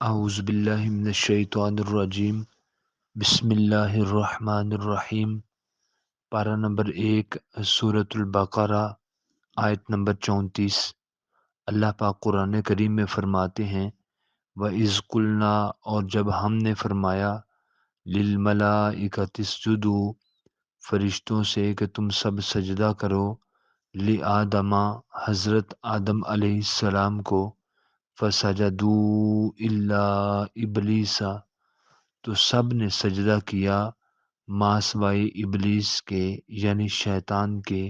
اعوذ باللہ من الشیطان الرجیم بسم اللہ الرحمن الرحیم۔ پارہ نمبر 1 سورۃ البقرہ، آیت نمبر 34۔ اللہ پاک قرآن کریم میں فرماتے ہیں وَإِذْ قُلْنَا، اور جب ہم نے فرمایا لِلْمَلَائِكَةِ اسْجُدُوا، فرشتوں سے کہ تم سب سجدہ کرو، لِآدَمَ، حضرت آدم علیہ السلام کو، فَسَجَدُوا إِلَّا إِبْلِيسَ، تو سب نے سجدہ کیا ما سوائے ابلیس کے یعنی شیطان کے،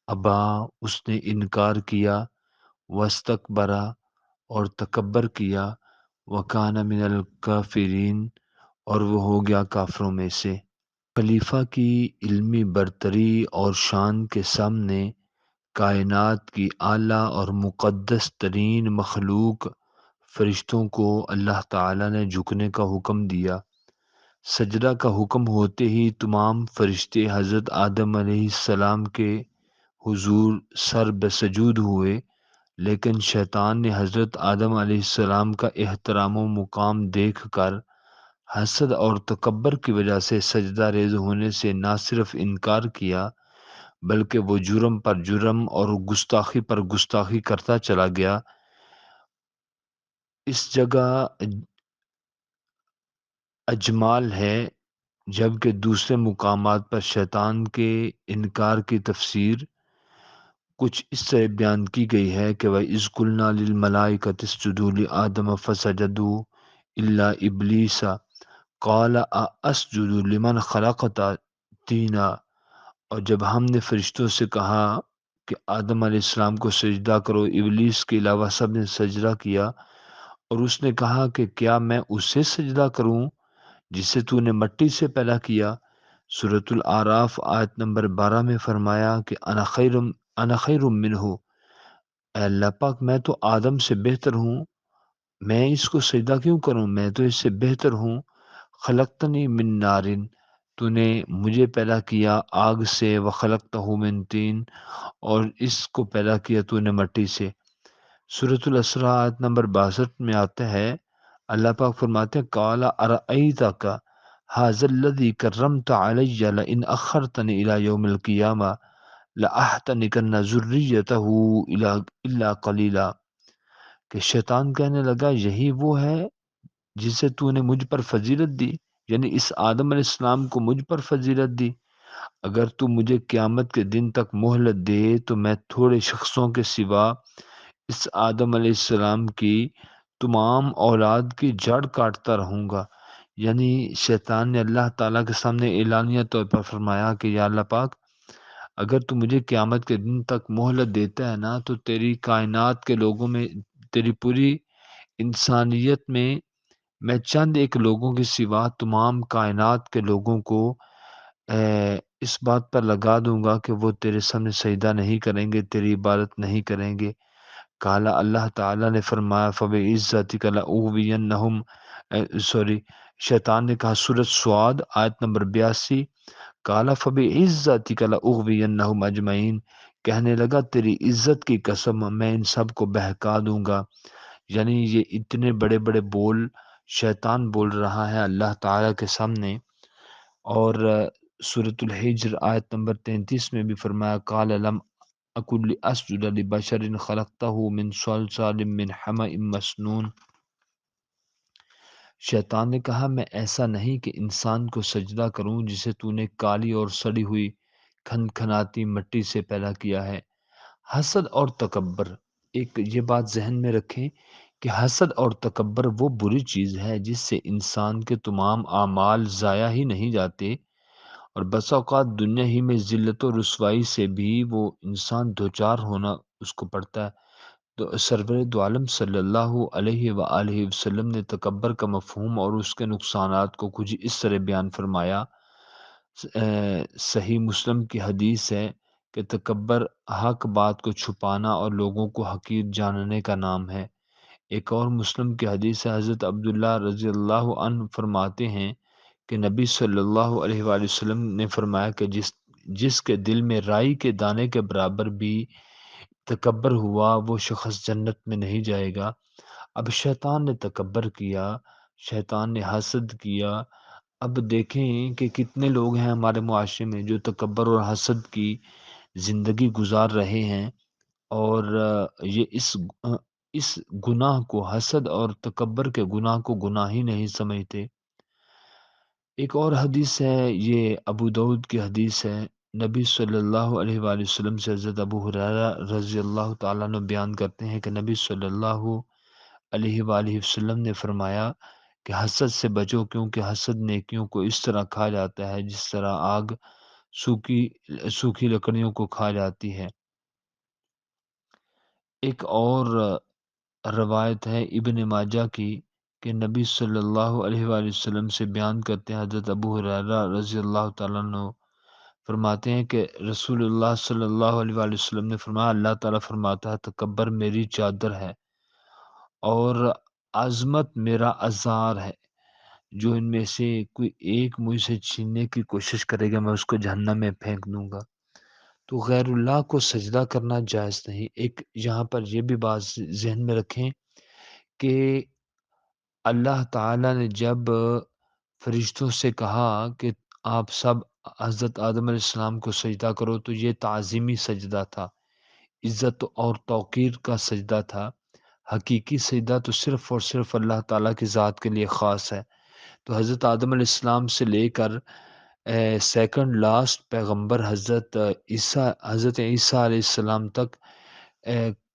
ابا، اس نے انکار کیا، واستکبرا، اور تکبر کیا، وکان من الکافرین، اور وہ ہو گیا کافروں میں سے۔ خلیفہ کی علمی برتری اور شان کے سامنے کائنات کی اعلیٰ اور مقدس ترین مخلوق فرشتوں کو اللہ تعالیٰ نے جھکنے کا حکم دیا۔ سجدہ کا حکم ہوتے ہی تمام فرشتے حضرت آدم علیہ السلام کے حضور سر بسجود ہوئے، لیکن شیطان نے حضرت آدم علیہ السلام کا احترام و مقام دیکھ کر حسد اور تکبر کی وجہ سے سجدہ ریز ہونے سے نہ صرف انکار کیا بلکہ وہ جرم پر جرم اور گستاخی پر گستاخی کرتا چلا گیا۔ اس جگہ اجمال ہے، جبکہ دوسرے مقامات پر شیطان کے انکار کی تفسیر کچھ اس طرح بیان کی گئی ہے کہ وَإِذْ قُلْنَا لِلْمَلَائِكَةِ اسْجُدُوا لِآدَمَ فَسَجَدُوا إِلَّا إِبْلِيسَ قَالَ أَأَسْجُدُ لِمَنْ خَلَقْتَ طِينًا، اور جب ہم نے فرشتوں سے کہا کہ آدم علیہ السلام کو سجدہ کرو، ابلیس کے علاوہ سب نے سجدہ کیا، اور اس نے کہا کہ کیا میں اسے سجدہ کروں جسے تو نے مٹی سے پیدا کیا۔ سورۃ الاعراف آیت نمبر 12 میں فرمایا کہ انا خیر منہ، اے اللہ پاک میں تو آدم سے بہتر ہوں، میں اس کو سجدہ کیوں کروں، میں تو اس سے بہتر ہوں۔ خلقتنی من نارن، تو نے مجھے پیدا کیا آگ سے، وخلقتہ من طین، اور اس کو پیدا کیا تو نے مٹی سے۔ سورۃ الاسراء آیت نمبر 62 میں آتا ہے، اللہ پاک فرماتے ہیں قال ارأیتک ھذا الذی کرمت علی لئن اخرتنی الی یوم القیامہ لأحتنکن ذریتہ الا قلیلا، کہ شیطان کہنے لگا یہی وہ ہے جسے تو نے مجھ پر فضیلت دی، یعنی اس آدم علیہ السلام کو مجھ پر فضیلت دی، اگر تو مجھے قیامت کے دن تک مہلت دے تو میں تھوڑے شخصوں کے سوا اس آدم علیہ السلام کی تمام اولاد کی جڑ کاٹتا رہوں گا۔ یعنی شیطان نے اللہ تعالیٰ کے سامنے اعلانیہ طور پر فرمایا کہ یا اللہ پاک، اگر تو مجھے قیامت کے دن تک مہلت دیتا ہے نا تو تیری کائنات کے لوگوں میں، تیری پوری انسانیت میں چند ایک لوگوں کے سوا تمام کائنات کے لوگوں کو اس بات پر لگا دوں گا کہ وہ تیرے سامنے سجدہ نہیں کریں گے، تیری عبادت نہیں کریں گے۔ کالا، اللہ تعالیٰ نے فرمایا فَبِعِزَّتِكَ لَأُغْوِيَنَّهُمْ، شیطان نے کہا سورۃ سعاد آیت نمبر 82، کالا فَبِعِزَّتِكَ لَأُغْوِيَنَّهُمْ اجمعین، کہنے لگا تیری عزت کی قسم میں ان سب کو بہکا دوں گا۔ یعنی یہ اتنے بڑے بڑے بول شیطان بول رہا ہے اللہ تعالیٰ کے سامنے۔ اور سورۃ الحجر آیت نمبر 33 میں بھی فرمایا قال لم اکن لاسجد لبشر خلقتہ من صلصال من حمأ مسنون، شیطان نے کہا میں ایسا نہیں کہ انسان کو سجدہ کروں جسے تو نے کالی اور سڑی ہوئی کھنکھناتی مٹی سے پیدا کیا ہے۔ حسد اور تکبر، ایک یہ بات ذہن میں رکھیں کہ حسد اور تکبر وہ بری چیز ہے جس سے انسان کے تمام اعمال ضائع ہی نہیں جاتے، اور بسا اوقات دنیا ہی میں ذلت و رسوائی سے بھی وہ انسان دوچار ہونا اس کو پڑتا ہے۔ تو سرور دو عالم صلی اللہ علیہ وآلہ وسلم نے تکبر کا مفہوم اور اس کے نقصانات کو کچھ اس طرح بیان فرمایا۔ صحیح مسلم کی حدیث ہے کہ تکبر حق بات کو چھپانا اور لوگوں کو حقیر جاننے کا نام ہے۔ ایک اور مسلم کی حدیث ہے، حضرت عبداللہ رضی اللہ عنہ فرماتے ہیں کہ نبی صلی اللہ علیہ وآلہ وسلم نے فرمایا کہ جس کے دل میں رائی کے دانے کے برابر بھی تکبر ہوا وہ شخص جنت میں نہیں جائے گا۔ اب شیطان نے تکبر کیا، شیطان نے حسد کیا۔ اب دیکھیں کہ کتنے لوگ ہیں ہمارے معاشرے میں جو تکبر اور حسد کی زندگی گزار رہے ہیں، اور یہ اس گناہ کو، حسد اور تکبر کے گناہ کو گناہ ہی نہیں سمجھتے۔ ایک اور حدیث ہے، یہ ابو داؤد کی حدیث ہے، نبی صلی اللہ علیہ وآلہ وسلم سے حضرت ابو ہریرہ رضی اللہ تعالیٰ عنہ بیان کرتے ہیں کہ نبی صلی اللہ علیہ وآلہ وسلم نے فرمایا کہ حسد سے بچو، کیونکہ حسد نیکیوں کو اس طرح کھا جاتا ہے جس طرح آگ سوکھی سوکھی لکڑیوں کو کھا جاتی ہے۔ ایک اور روایت ہے ابن ماجہ کی کہ نبی صلی اللہ علیہ وآلہ وسلم سے بیان کرتے ہیں، حضرت ابو ہریرہ رضی اللہ تعالیٰ عنہ فرماتے ہیں کہ رسول اللہ صلی اللہ علیہ وآلہ وسلم نے فرمایا، اللہ تعالیٰ فرماتا ہے تکبر میری چادر ہے اور عظمت میرا ازار ہے، جو ان میں سے کوئی ایک مجھ سے چھیننے کی کوشش کرے گا میں اس کو جہنم میں پھینک دوں گا۔ تو غیر اللہ کو سجدہ کرنا جائز نہیں۔ ایک یہاں پر یہ بھی بات ذہن میں رکھیں کہ اللہ تعالیٰ نے جب فرشتوں سے کہا کہ آپ سب حضرت آدم علیہ السلام کو سجدہ کرو، تو یہ تعظیمی سجدہ تھا، عزت اور توقیر کا سجدہ تھا۔ حقیقی سجدہ تو صرف اور صرف اللہ تعالیٰ کی ذات کے لیے خاص ہے۔ تو حضرت آدم علیہ السلام سے لے کر سیکنڈ لاسٹ پیغمبر حضرت عیسیٰ علیہ السلام تک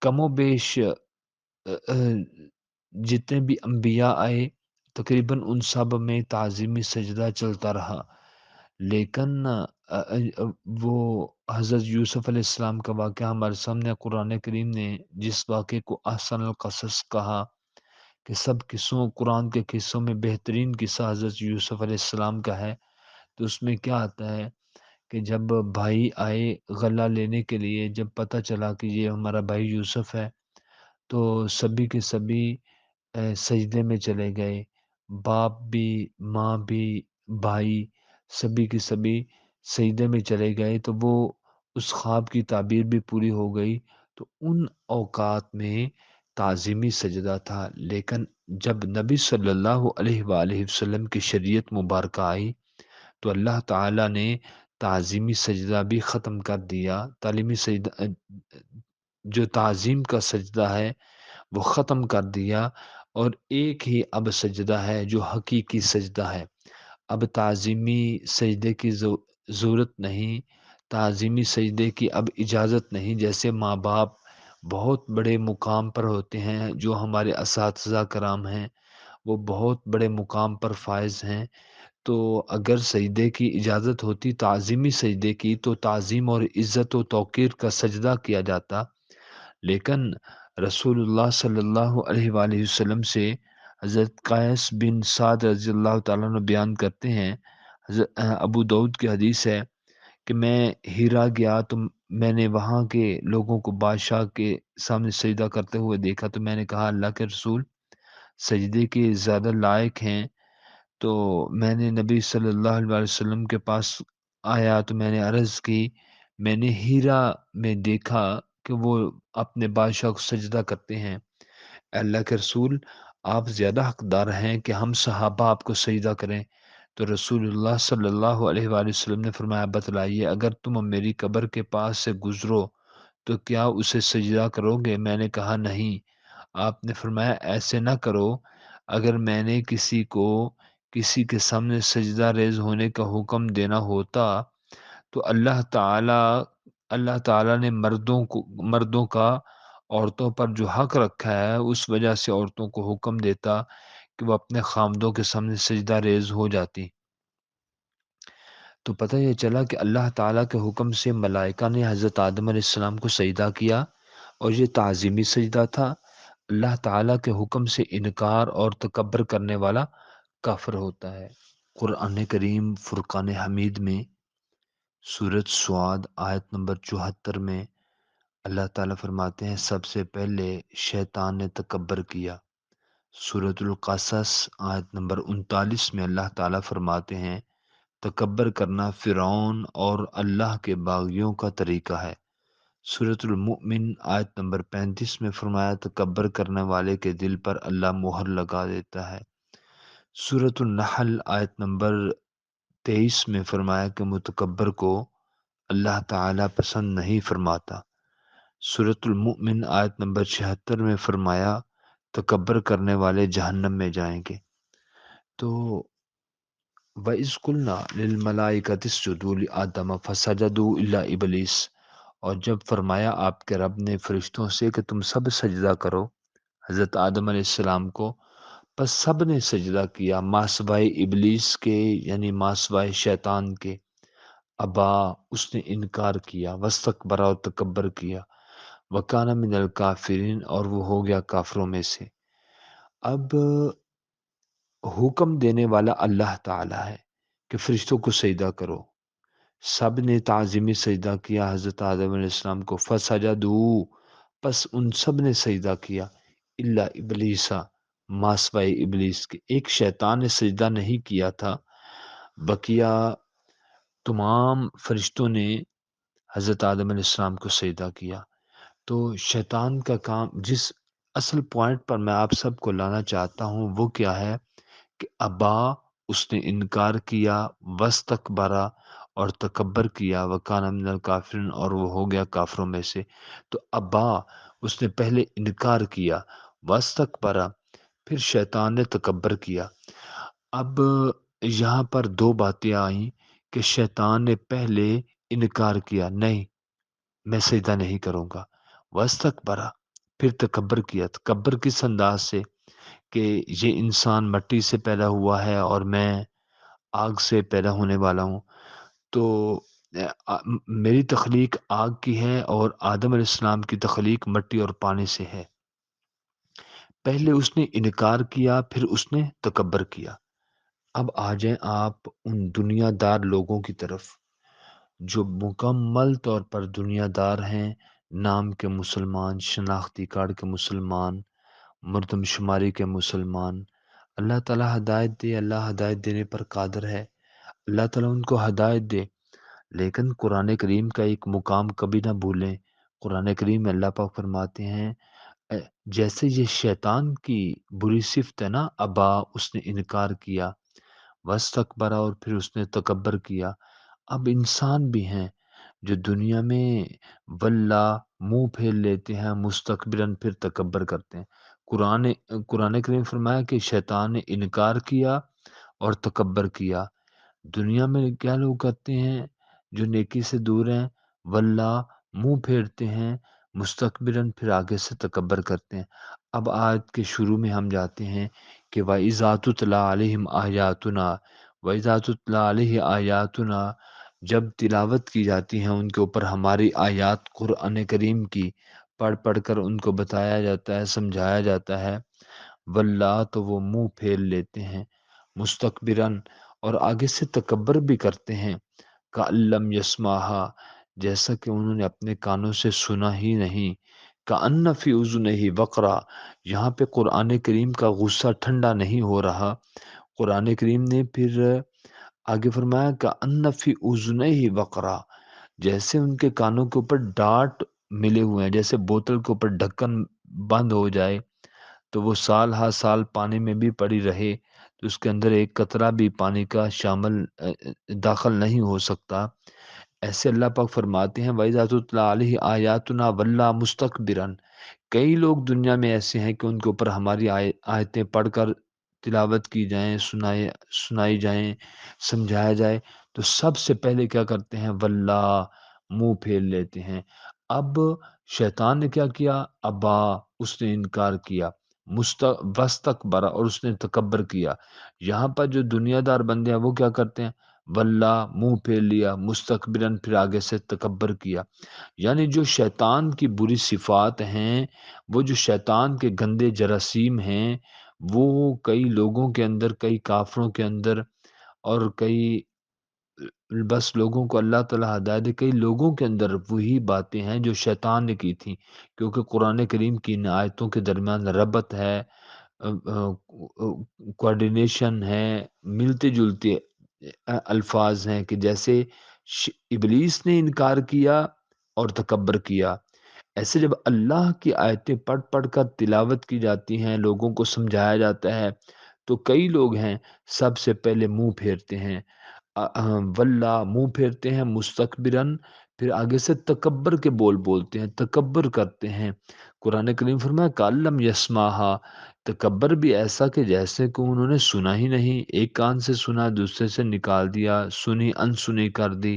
کم و بیش جتنے بھی انبیاء آئے تقریباً ان سب میں تعظیمی سجدہ چلتا رہا، لیکن وہ حضرت یوسف علیہ السلام کا واقعہ ہمارے سامنے قرآن کریم نے جس واقعے کو احسن القصص کہا کہ سب قصوں قرآن کے قصوں میں بہترین قصہ حضرت یوسف علیہ السلام کا ہے، تو اس میں کیا آتا ہے کہ جب بھائی آئے غلہ لینے کے لیے، جب پتہ چلا کہ یہ ہمارا بھائی یوسف ہے، تو سبھی کے سبھی سجدے میں چلے گئے، باپ بھی، ماں بھی، بھائی، سبھی کے سبھی سجدے میں چلے گئے، تو وہ اس خواب کی تعبیر بھی پوری ہو گئی۔ تو ان اوقات میں تعظیمی سجدہ تھا، لیکن جب نبی صلی اللہ علیہ وآلہ وسلم کی شریعت مبارکہ آئی تو اللہ تعالیٰ نے تعظیمی سجدہ بھی ختم کر دیا، تعلیمی سجدہ جو تعظیم کا سجدہ ہے وہ ختم کر دیا، اور ایک ہی اب سجدہ ہے جو حقیقی سجدہ ہے۔ اب تعظیمی سجدے کی ضرورت نہیں، تعظیمی سجدے کی اب اجازت نہیں۔ جیسے ماں باپ بہت بڑے مقام پر ہوتے ہیں، جو ہمارے اساتذہ کرام ہیں وہ بہت بڑے مقام پر فائز ہیں، تو اگر سجدے کی اجازت ہوتی تعظیمی سجدے کی تو تعظیم اور عزت و توقیر کا سجدہ کیا جاتا، لیکن رسول اللہ صلی اللہ علیہ وآلہ وسلم سے حضرت قیس بن سعد رضی اللہ تعالیٰ عنہ بیان کرتے ہیں، ابو داؤد کی حدیث ہے کہ میں ہیرا گیا تو میں نے وہاں کے لوگوں کو بادشاہ کے سامنے سجدہ کرتے ہوئے دیکھا، تو میں نے کہا اللہ کے رسول سجدے کے زیادہ لائق ہیں، تو میں نے نبی صلی اللہ علیہ وسلم کے پاس آیا تو میں نے عرض کی، میں نے ہیرا میں دیکھا کہ وہ اپنے بادشاہ کو سجدہ کرتے ہیں، اللہ کے رسول آپ زیادہ حقدار ہیں کہ ہم صحابہ آپ کو سجدہ کریں۔ تو رسول اللہ صلی اللہ علیہ وآلہ وسلم نے فرمایا بتلائیے، اگر تم میری قبر کے پاس سے گزرو تو کیا اسے سجدہ کرو گے؟ میں نے کہا نہیں۔ آپ نے فرمایا ایسے نہ کرو، اگر میں نے کسی کے سامنے سجدہ ریز ہونے کا حکم دینا ہوتا تو اللہ تعالیٰ نے مردوں کا عورتوں پر جو حق رکھا ہے اس وجہ سے عورتوں کو حکم دیتا کہ وہ اپنے خامدوں کے سامنے سجدہ ریز ہو جاتی۔ تو پتہ یہ چلا کہ اللہ تعالیٰ کے حکم سے ملائکہ نے حضرت آدم علیہ السلام کو سجدہ کیا، اور یہ تعظیمی سجدہ تھا۔ اللہ تعالیٰ کے حکم سے انکار اور تکبر کرنے والا کافر ہوتا ہے۔ قرآن کریم فرقان حمید میں سورۃ سعد آیت نمبر 74 میں اللہ تعالیٰ فرماتے ہیں سب سے پہلے شیطان نے تکبر کیا۔ سورۃ القصص آیت نمبر 39 میں اللہ تعالیٰ فرماتے ہیں تکبر کرنا فرعون اور اللہ کے باغیوں کا طریقہ ہے۔ سورۃ المؤمن آیت نمبر 35 میں فرمایا تکبر کرنے والے کے دل پر اللہ مہر لگا دیتا ہے۔ سورۃ النحل آیت نمبر 23 میں فرمایا کہ متکبر کو اللہ تعالیٰ پسند نہیں فرماتا۔ سورۃ المؤمن آیت نمبر 76 میں فرمایا تکبر کرنے والے جہنم میں جائیں گے۔ تو وَإِذْ قُلْنَا لِلْمَلَائِكَةِ اسْجُدُوا لِآدَمَ فَسَجَدُوا إِلَّا إِبْلِيسَ، اور جب فرمایا آپ کے رب نے فرشتوں سے کہ تم سب سجدہ کرو حضرت آدم علیہ السلام کو، پس سب نے سجدہ کیا مع سوائے ابلیس کے، یعنی مع سوائے شیطان کے۔ ابا، اس نے انکار کیا، واستکبر، اور تکبر کیا، وکان من الکافرین، اور وہ ہو گیا کافروں میں سے۔ اب حکم دینے والا اللہ تعالی ہے کہ فرشتوں کو سجدہ کرو، سب نے تعظیمی سجدہ کیا حضرت آدم علیہ السلام کو، فسجدوا، پس ان سب نے سجدہ کیا، الا ابلیسا، ما سوائے ابلیس کے، ایک شیطان نے سجدہ نہیں کیا تھا، بقیہ تمام فرشتوں نے حضرت آدم علیہ السلام کو سجدہ کیا۔ تو شیطان کا کام، جس اصل پوائنٹ پر میں آپ سب کو لانا چاہتا ہوں وہ کیا ہے کہ ابا، اس نے انکار کیا، واستکبرا، اور تکبر کیا، وکان من الکافرین، اور وہ ہو گیا کافروں میں سے۔ تو ابا، اس نے پہلے انکار کیا، واستکبرا، پھر شیطان نے تکبر کیا۔ اب یہاں پر دو باتیں آئیں کہ شیطان نے پہلے انکار کیا، نہیں میں سجدہ نہیں کروں گا، واستکبرا، پھر تکبر کیا۔ تکبر کس انداز سے کہ یہ انسان مٹی سے پیدا ہوا ہے اور میں آگ سے پیدا ہونے والا ہوں، تو میری تخلیق آگ کی ہے اور آدم علیہ السلام کی تخلیق مٹی اور پانی سے ہے۔ پہلے اس نے انکار کیا، پھر اس نے تکبر کیا۔ اب آ جائیں آپ ان دنیا دار لوگوں کی طرف جو مکمل طور پر دنیا دار ہیں، نام کے مسلمان، شناختی کارڈ کے مسلمان، مردم شماری کے مسلمان۔ اللہ تعالیٰ ہدایت دے، اللہ ہدایت دینے پر قادر ہے، اللہ تعالیٰ ان کو ہدایت دے۔ لیکن قرآن کریم کا ایک مقام کبھی نہ بھولیں۔ قرآن کریم میں اللہ پاک فرماتے ہیں جیسے یہ شیطان کی بری صفت ہے نا، ابا، اس نے انکار کیا، واستکبر، اور پھر اس نے تکبر کیا۔ اب انسان بھی ہیں جو دنیا میں واللہ منہ پھیر لیتے ہیں، مستکبرن، پھر تکبر کرتے ہیں۔ قرآن کریم فرمایا کہ شیطان نے انکار کیا اور تکبر کیا۔ دنیا میں کیا لوگ کرتے ہیں جو نیکی سے دور ہیں؟ واللہ منہ پھیرتے ہیں، مستکبرن، پھر آگے سے تکبر کرتے ہیں۔ اب آیت کے شروع میں ہم جاتے ہیں کہ وَإِذَا تُتْلَىٰ عَلَيْهِمْ آيَاتُنَا، وَإِذَا تُتْلَىٰ عَلَيْهِ آيَاتُنَا، جب تلاوت کی جاتی ہیں ان کے اوپر ہماری آیات قرآن کریم کی، پڑھ پڑھ کر ان کو بتایا جاتا ہے، سمجھایا جاتا ہے، واللہ، تو وہ منہ پھیر لیتے ہیں، مستکبرن، اور آگے سے تکبر بھی کرتے ہیں، کَأَلَّمْ يَسْمَعْهَا، جیسا کہ انہوں نے اپنے کانوں سے سنا ہی نہیں، کَأَنَّ فِي أُذُنَيْهِ وَقْرًا، یہاں پہ قرآن کریم کا غصہ ٹھنڈا نہیں ہو رہا۔ قرآن کریم نے پھر آگے فرمایا کَأَنَّ فِي أُذُنَيْهِ وَقْرًا، جیسے ان کے کانوں کے اوپر ڈاٹ ملے ہوئے ہیں، جیسے بوتل کے اوپر ڈھکن بند ہو جائے تو وہ سال ہا سال پانی میں بھی پڑی رہے تو اس کے اندر ایک قطرہ بھی پانی کا شامل داخل نہیں ہو سکتا۔ ایسے اللہ پاک فرماتے ہیں وَإِذَا تُتْلَىٰ عَلَيْهِ آيَاتُنَا وَلَّىٰ مُسْتَكْبِرًا، کئی لوگ دنیا میں ایسے ہیں کہ ان کے اوپر ہماری آیتیں پڑھ کر تلاوت کی جائیں، سنائی جائیں، سمجھایا جائے تو سب سے پہلے کیا کرتے ہیں؟ واللہ، منہ پھیر لیتے ہیں۔ اب شیطان نے کیا کیا؟ ابا، اس نے انکار کیا، واستکبر، اور اس نے تکبر کیا۔ یہاں پر جو دنیا دار بندے ہیں وہ کیا کرتے ہیں؟ واللہ، منہ پھیر لیا، مستکبرن، پھر آگے سے تکبر کیا۔ یعنی جو شیطان کی بری صفات ہیں، وہ جو شیطان کے گندے جراثیم ہیں، وہ کئی لوگوں کے اندر، کئی کافروں کے اندر، اور کئی بس لوگوں کو اللہ تعالیٰ ہدایت دے، کئی لوگوں کے اندر وہی باتیں ہیں جو شیطان نے کی تھیں، کیونکہ قرآن کریم کی ان آیتوں کے درمیان ربط ہے، کوارڈینیشن ہے، ملتے جلتے الفاظ ہیں کہ جیسے ابلیس نے انکار کیا اور تکبر کیا۔ ایسے جب اللہ کی آیتیں پڑھ پڑھ کر تلاوت کی جاتی ہیں، لوگوں کو سمجھایا جاتا ہے، تو کئی لوگ ہیں سب سے پہلے منہ پھیرتے ہیں، واللہ منہ پھیرتے ہیں مستکبرن، پھر آگے سے تکبر کے بول بولتے ہیں، تکبر کرتے ہیں۔ قرآن کریم فرمایا کالم یسمعها، تکبر بھی ایسا کہ جیسے کہ انہوں نے سنا ہی نہیں، ایک کان سے سنا دوسرے سے نکال دیا، سنی انسنی کر دی،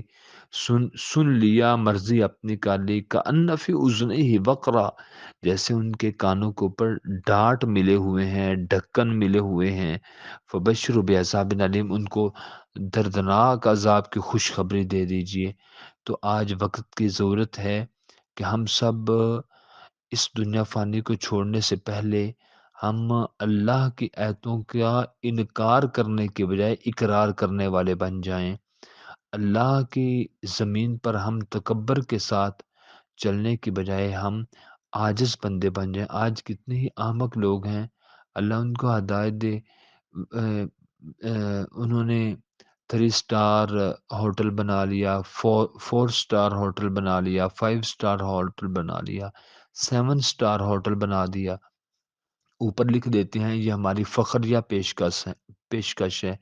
سن لیا مرضی اپنی کر لی، کأن فی اذنیہ وقرا، جیسے ان کے کانوں کے اوپر ڈانٹ ملے ہوئے ہیں، ڈھکن ملے ہوئے ہیں۔ فبشر بعذاب علیم، ان کو دردناک عذاب کی خوشخبری دے دیجئے۔ تو آج وقت کی ضرورت ہے کہ ہم سب اس دنیا فانی کو چھوڑنے سے پہلے ہم اللہ کی آیتوں کا انکار کرنے کے بجائے اقرار کرنے والے بن جائیں۔ اللہ کی زمین پر ہم تکبر کے ساتھ چلنے کی بجائے ہم عاجز بندے بن جائیں۔ آج کتنے ہی احمق لوگ ہیں، اللہ ان کو ہدایت دے، انہوں نے 3 اسٹار ہوٹل بنا لیا، 4 اسٹار ہوٹل بنا لیا، 5 اسٹار ہوٹل بنا لیا، 7 اسٹار ہوٹل بنا دیا، اوپر لکھ دیتے ہیں یہ ہماری فخر یا پیشکش ہے۔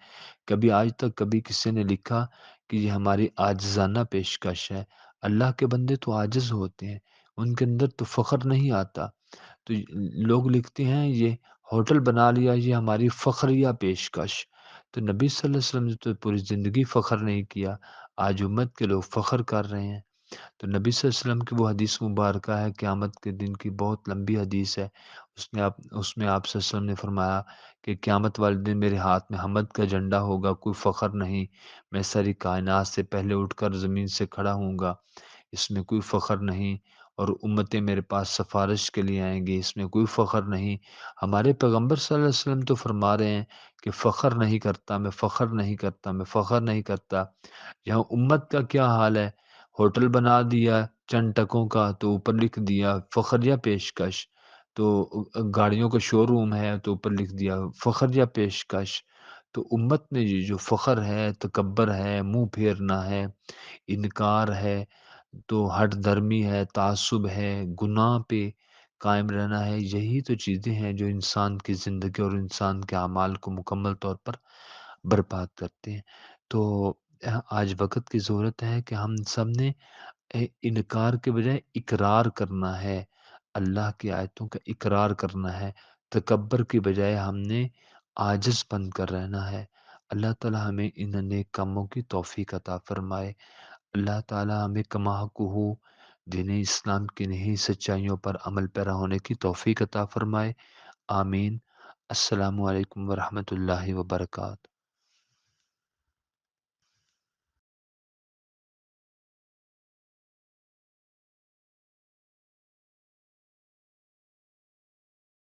کبھی آج تک کبھی کسی نے لکھا کہ یہ ہماری عاجزانہ پیشکش ہے؟ اللہ کے بندے تو عاجز ہوتے ہیں، ان کے اندر تو فخر نہیں آتا۔ تو لوگ لکھتے ہیں یہ ہوٹل بنا لیا یہ ہماری فخریہ پیشکش۔ تو نبی صلی اللہ علیہ وسلم نے تو پوری زندگی فخر نہیں کیا، آج امت کے لوگ فخر کر رہے ہیں۔ تو نبی صلی اللہ علیہ وسلم کی وہ حدیث مبارکہ ہے، قیامت کے دن کی بہت لمبی حدیث ہے، اس میں آپ صلی اللہ علیہ وسلم نے فرمایا کہ قیامت والے دن میرے ہاتھ میں حمد کا جھنڈا ہوگا، کوئی فخر نہیں، میں ساری کائنات سے پہلے اٹھ کر زمین سے کھڑا ہوں گا، اس میں کوئی فخر نہیں، اور امتیں میرے پاس سفارش کے لیے آئیں گی، اس میں کوئی فخر نہیں۔ ہمارے پیغمبر صلی اللہ علیہ وسلم تو فرما رہے ہیں کہ فخر نہیں کرتا، میں فخر نہیں کرتا، میں فخر نہیں کرتا۔ یہاں امت کا کیا حال ہے؟ ہوٹل بنا دیا چند ٹکوں کا، تو اوپر لکھ دیا فخریہ پیشکش، تو گاڑیوں کا شو روم ہے تو اوپر لکھ دیا فخریہ پیشکش۔ تو امت میں یہ جو فخر ہے، تکبر ہے، منہ پھیرنا ہے، انکار ہے، تو ہٹ درمی ہے، تعصب ہے، گناہ پہ قائم رہنا ہے، یہی تو چیزیں ہیں جو انسان کی زندگی اور انسان کے اعمال کو مکمل طور پر برباد کرتے ہیں۔ تو آج وقت کی ضرورت ہے کہ ہم سب نے انکار کے بجائے اقرار کرنا ہے، اللہ کی آیتوں کا اقرار کرنا ہے، تکبر کی بجائے ہم نے عاجز بن کر رہنا ہے۔ اللہ تعالی ہمیں ان نیک کاموں کی توفیق عطا فرمائے۔ اللہ تعالی ہمیں کما ہو دین اسلام کی نئی سچائیوں پر عمل پیرا ہونے کی توفیق عطا فرمائے۔ آمین۔ السلام علیکم ورحمۃ اللہ وبرکاتہ۔